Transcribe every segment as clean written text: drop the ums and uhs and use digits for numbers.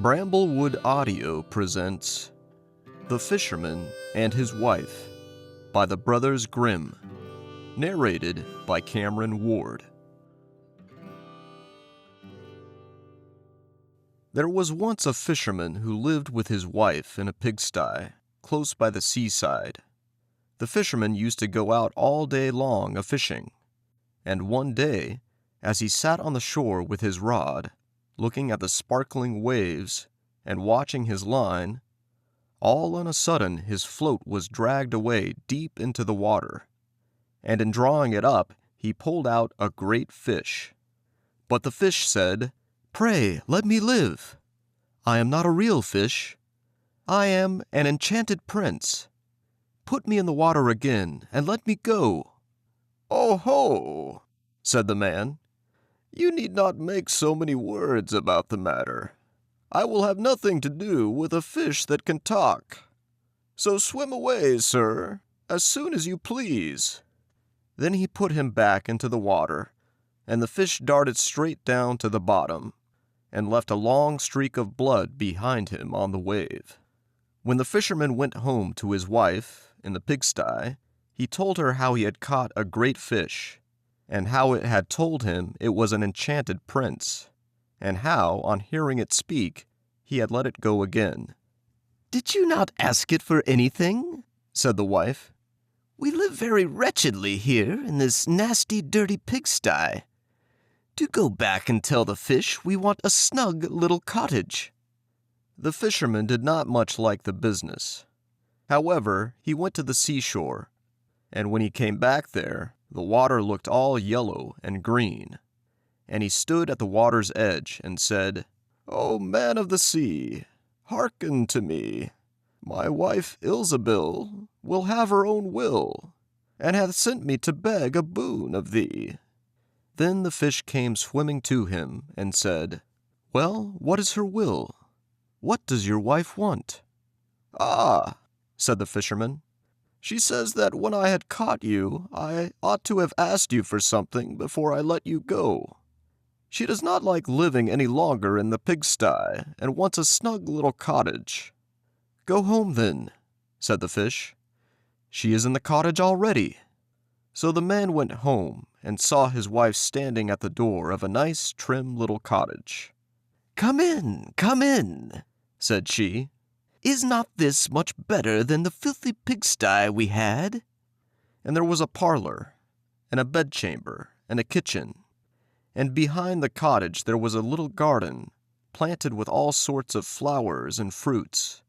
Bramblewood Audio presents The Fisherman and His Wife by the Brothers Grimm, narrated by Cameron Ward. There was once a fisherman who lived with his wife in a pigsty close by the seaside. The fisherman used to go out all day long a-fishing, and one day, as he sat on the shore with his rod, looking at the sparkling waves and watching his line, all on a sudden his float was dragged away deep into the water, and in drawing it up he pulled out a great fish. But the fish said, "Pray, let me live. I am not a real fish. I am an enchanted prince. Put me in the water again, and let me go." "Oh ho," said the man. "You need not make so many words about the matter. I will have nothing to do with a fish that can talk. So swim away, sir, as soon as you please." Then he put him back into the water, and the fish darted straight down to the bottom, and left a long streak of blood behind him on the wave. When the fisherman went home to his wife in the pigsty, he told her how he had caught a great fish, and how it had told him it was an enchanted prince, and how, on hearing it speak, he had let it go again. "Did you not ask it for anything?" said the wife. "We live very wretchedly here in this nasty, dirty pigsty. Do go back and tell the fish we want a snug little cottage." The fisherman did not much like the business. However, he went to the seashore, and when he came back there, the water looked all yellow and green, and he stood at the water's edge and said, "O man of the sea, hearken to me. My wife Ilzabil will have her own will, and hath sent me to beg a boon of thee." Then the fish came swimming to him and said, "Well, what is her will? What does your wife want?" "Ah," said the fisherman, "she says that when I had caught you, I ought to have asked you for something before I let you go. She does not like living any longer in the pigsty, and wants a snug little cottage." "Go home, then," said the fish. "She is in the cottage already." So the man went home and saw his wife standing at the door of a nice, trim little cottage. Come in," said she. "Is not this much better than the filthy pigsty we had?" And there was a parlor, and a bedchamber, and a kitchen, and behind the cottage there was a little garden, planted with all sorts of flowers and fruits,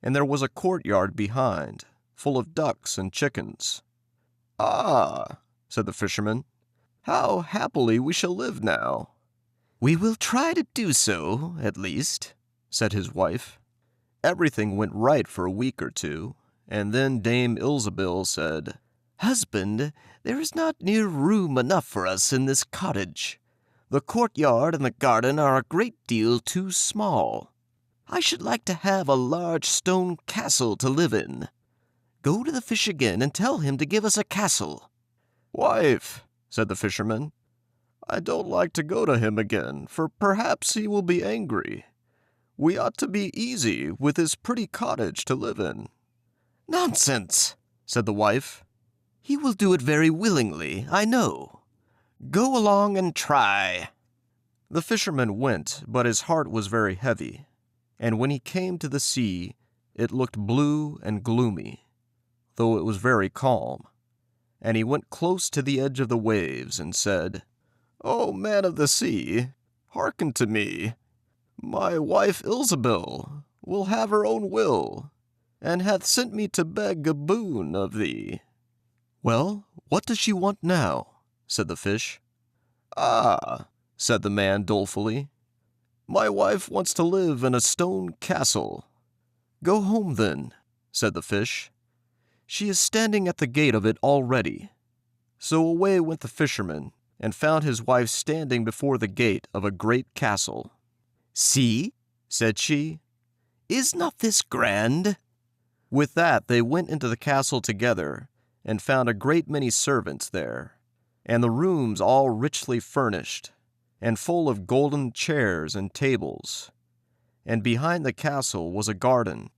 and there was a courtyard behind, full of ducks and chickens. "Ah," said the fisherman, "how happily we shall live now." "We will try to do so, at least," said his wife. Everything went right for a week or two, and then Dame Ilzabil said, "Husband, there is not near room enough for us in this cottage. The courtyard and the garden are a great deal too small. I should like to have a large stone castle to live in. Go to the fish again and tell him to give us a castle." "Wife," said the fisherman, "I don't like to go to him again, for perhaps he will be angry. We ought to be easy with his pretty cottage to live in." "Nonsense," said the wife. "He will do it very willingly, I know. Go along and try." The fisherman went, but his heart was very heavy, and when he came to the sea, it looked blue and gloomy, though it was very calm. And he went close to the edge of the waves and said, "O man of the sea, hearken to me. My wife Ilzabil will have her own will, and hath sent me to beg a boon of thee." "Well, what does she want now?" said the fish. "Ah," said the man dolefully, "my wife wants to live in a stone castle." "Go home, then," said the fish. "She is standing at the gate of it already." So away went the fisherman, and found his wife standing before the gate of a great castle. "See," said she, "is not this grand?" With that they went into the castle together, and found a great many servants there, and the rooms all richly furnished, and full of golden chairs and tables. and behind the castle was a garden,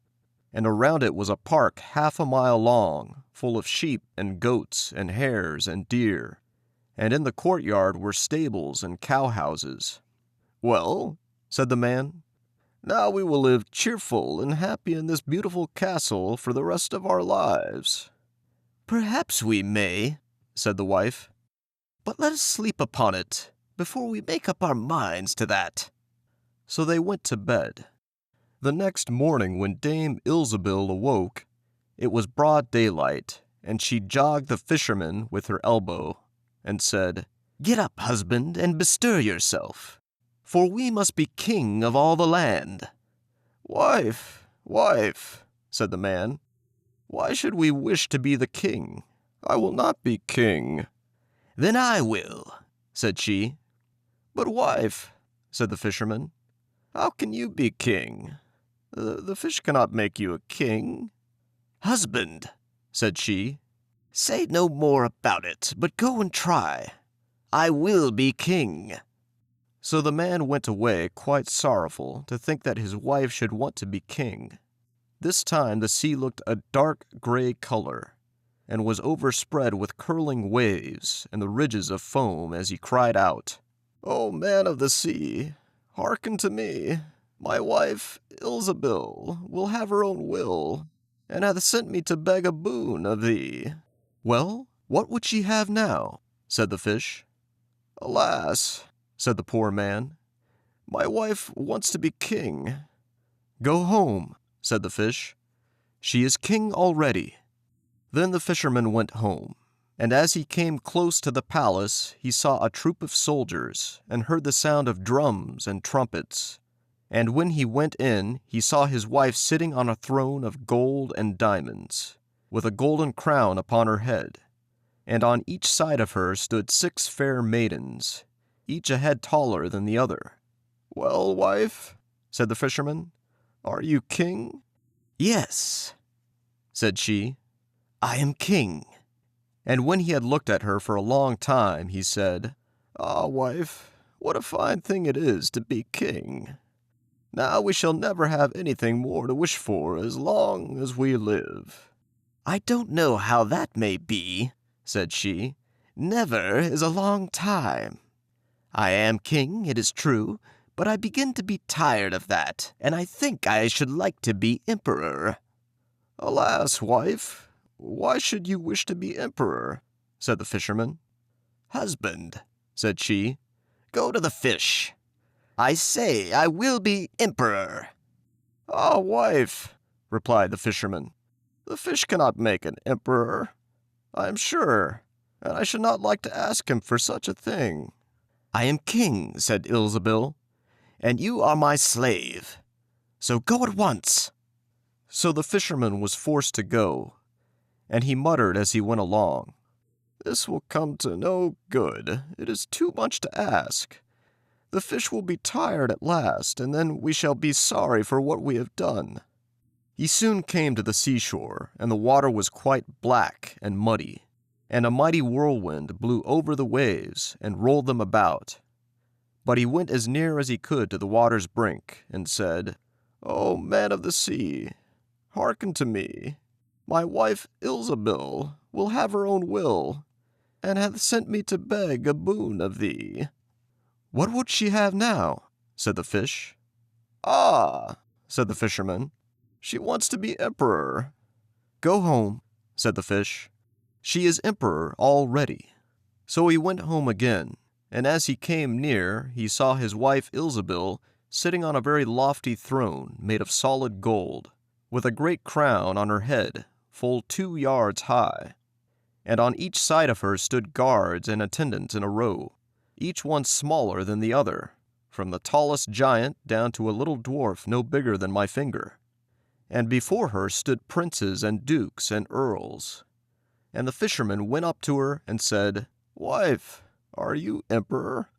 and around it was a park 1/2 mile long, full of sheep and goats and hares and deer, and in the courtyard were stables and cowhouses. "Well," said the man, "now we will live cheerful and happy in this beautiful castle for the rest of our lives." "Perhaps we may," said the wife, "but let us sleep upon it before we make up our minds to that." So they went to bed. The next morning when Dame Ilsebil awoke, it was broad daylight, and she jogged the fisherman with her elbow, and said, "Get up, husband, and bestir yourself, for we must be king of all the land." "Wife, wife," said the man, "why should we wish to be the king? I will not be king." "Then I will," said she. "But wife," said the fisherman, "how can you be king? The fish cannot make you a king." "Husband," said she, "say no more about it, but go and try. I will be king." So the man went away quite sorrowful to think that his wife should want to be king. This time the sea looked a dark gray color, and was overspread with curling waves and the ridges of foam as he cried out, "O man of the sea, hearken to me. My wife, Ilsebil, will have her own will, and hath sent me to beg a boon of thee." "Well, what would she have now?" said the fish. "Alas," said the poor man, "my wife wants to be king." "Go home," said the fish. "She is king already." Then the fisherman went home, and as he came close to the palace, he saw a troop of soldiers, and heard the sound of drums and trumpets. And when he went in, he saw his wife sitting on a throne of gold and diamonds, with a golden crown upon her head. And on each side of her stood 6 fair maidens, each a head taller than the other. "Well, wife," said the fisherman, "are you king?" "Yes," said she, "I am king." And when he had looked at her for a long time, he said, "Ah, wife, what a fine thing it is to be king. Now we shall never have anything more to wish for as long as we live." "I don't know how that may be," said she. "Never is a long time. I am king, it is true, but I begin to be tired of that, and I think I should like to be emperor." "Alas, wife, why should you wish to be emperor?" said the fisherman. "Husband," said she, "go to the fish. I say I will be emperor." "Ah, wife," replied the fisherman, "the fish cannot make an emperor, I am sure, and I should not like to ask him for such a thing." "I am king," said Ilsebil, "and you are my slave. So go at once." So the fisherman was forced to go, and he muttered as he went along, "This will come to no good. It is too much to ask. The fish will be tired at last, and then we shall be sorry for what we have done." He soon came to the seashore, and the water was quite black and muddy, and a mighty whirlwind blew over the waves and rolled them about. But he went as near as he could to the water's brink, and said, "O man of the sea, hearken to me. My wife Ilsebil will have her own will, and hath sent me to beg a boon of thee." "What would she have now?" said the fish. "Ah," said the fisherman, "she wants to be emperor." "Go home," said the fish. "She is emperor already." So he went home again, and as he came near, he saw his wife Ilsebil sitting on a very lofty throne made of solid gold, with a great crown on her head, full 2 yards high. And on each side of her stood guards and attendants in a row, each one smaller than the other, from the tallest giant down to a little dwarf no bigger than my finger. And before her stood princes and dukes and earls. And the fisherman went up to her and said, "Wife, are you emperor?"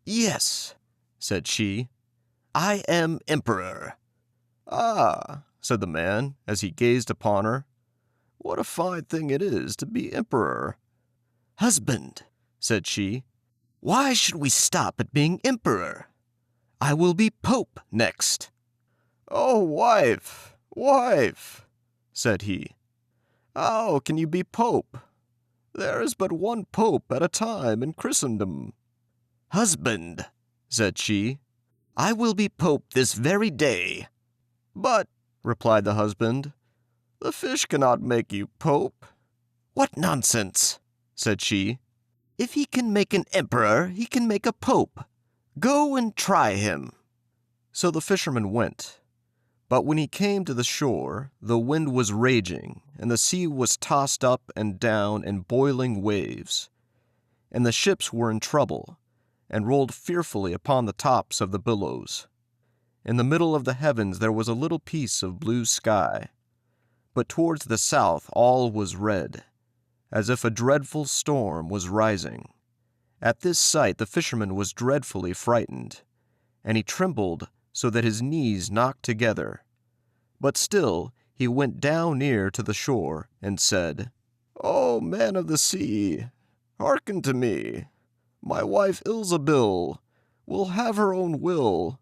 "Yes," said she, "I am emperor." "Ah," said the man, as he gazed upon her, "what a fine thing it is to be emperor." "Husband," said she, "why should we stop at being emperor? I will be pope next." "Oh, wife, wife," said he, "how can you be pope? There is but one pope at a time in Christendom." "Husband," said she, "I will be pope this very day." "But," replied the husband, "the fish cannot make you pope." "What nonsense," said she. "If he can make an emperor, he can make a pope. Go and try him." So the fisherman went. But when he came to the shore, the wind was raging, and the sea was tossed up and down in boiling waves. And the ships were in trouble, and rolled fearfully upon the tops of the billows. In the middle of the heavens there was a little piece of blue sky, but towards the south all was red, as if a dreadful storm was rising. At this sight the fisherman was dreadfully frightened, and he trembled so that his knees knocked together. But still he went down near to the shore, and said, "O man of the sea, hearken to me. My wife Ilzabil will have her own will,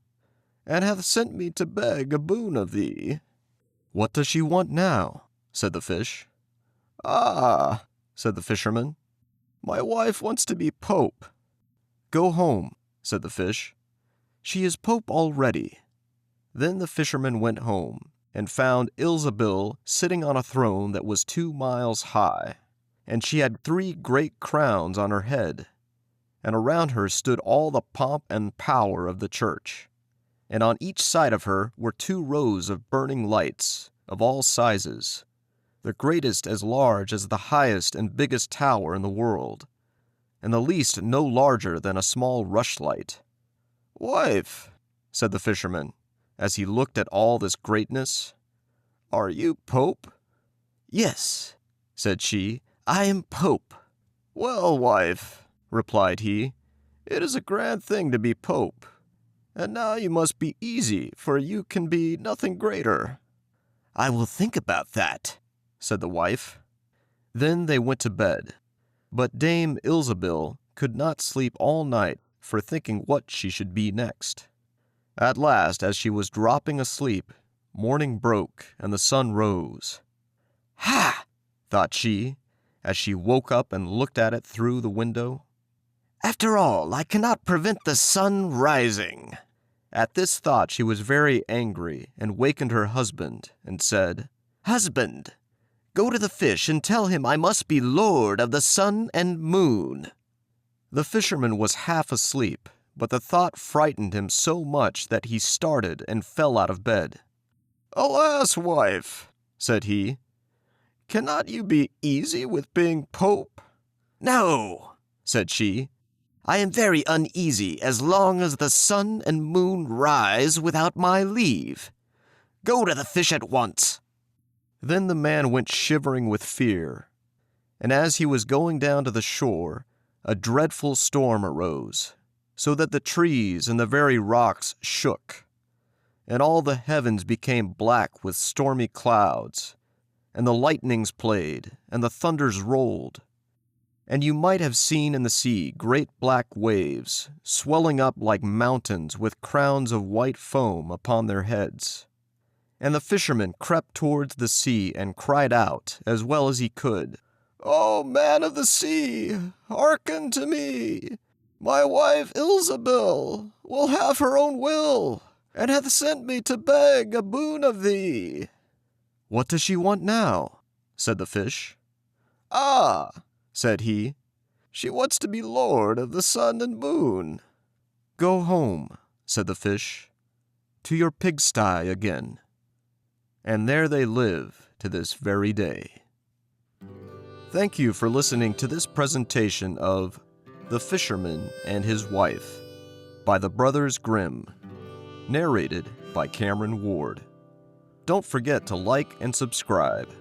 and hath sent me to beg a boon of thee." "What does she want now?" said the fish. "Ah," said the fisherman, "my wife wants to be pope." "Go home," said the fish. "She is pope already." Then the fisherman went home, and found Ilzabil sitting on a throne that was 2 miles high, and she had 3 great crowns on her head, and around her stood all the pomp and power of the church. And on each side of her were 2 rows of burning lights, of all sizes, the greatest as large as the highest and biggest tower in the world, and the least no larger than a small rushlight. "Wife," said the fisherman, as he looked at all this greatness, "are you pope?" "Yes," said she, "I am pope." "Well, wife," replied he, "it is a grand thing to be pope. And now you must be easy, for you can be nothing greater." "I will think about that," said the wife. Then they went to bed. But Dame Ilzabil could not sleep all night for thinking what she should be next. At last, as she was dropping asleep, morning broke and the sun rose. "Ha!" thought she, as she woke up and looked at it through the window. "After all, I cannot prevent the sun rising." At this thought she was very angry, and wakened her husband, and said, "Husband, go to the fish and tell him I must be lord of the sun and moon." The fisherman was half asleep, but the thought frightened him so much that he started and fell out of bed. "Alas, wife," said he, "cannot you be easy with being pope?" "No," said she, "I am very uneasy as long as the sun and moon rise without my leave. Go to the fish at once." Then the man went shivering with fear, and as he was going down to the shore, a dreadful storm arose, so that the trees and the very rocks shook, and all the heavens became black with stormy clouds, and the lightnings played, and the thunders rolled, and you might have seen in the sea great black waves, swelling up like mountains with crowns of white foam upon their heads. And the fisherman crept towards the sea and cried out as well as he could, "O man of the sea, hearken to me. My wife Ilzabil will have her own will, and hath sent me to beg a boon of thee." "What does she want now?" said the fish. "Ah," said he, "she wants to be lord of the sun and moon." "Go home," said the fish, "to your pigsty again." And there they live to this very day. Thank you for listening to this presentation of The Fisherman and His Wife by the Brothers Grimm, narrated by Cameron Ward. Don't forget to like and subscribe.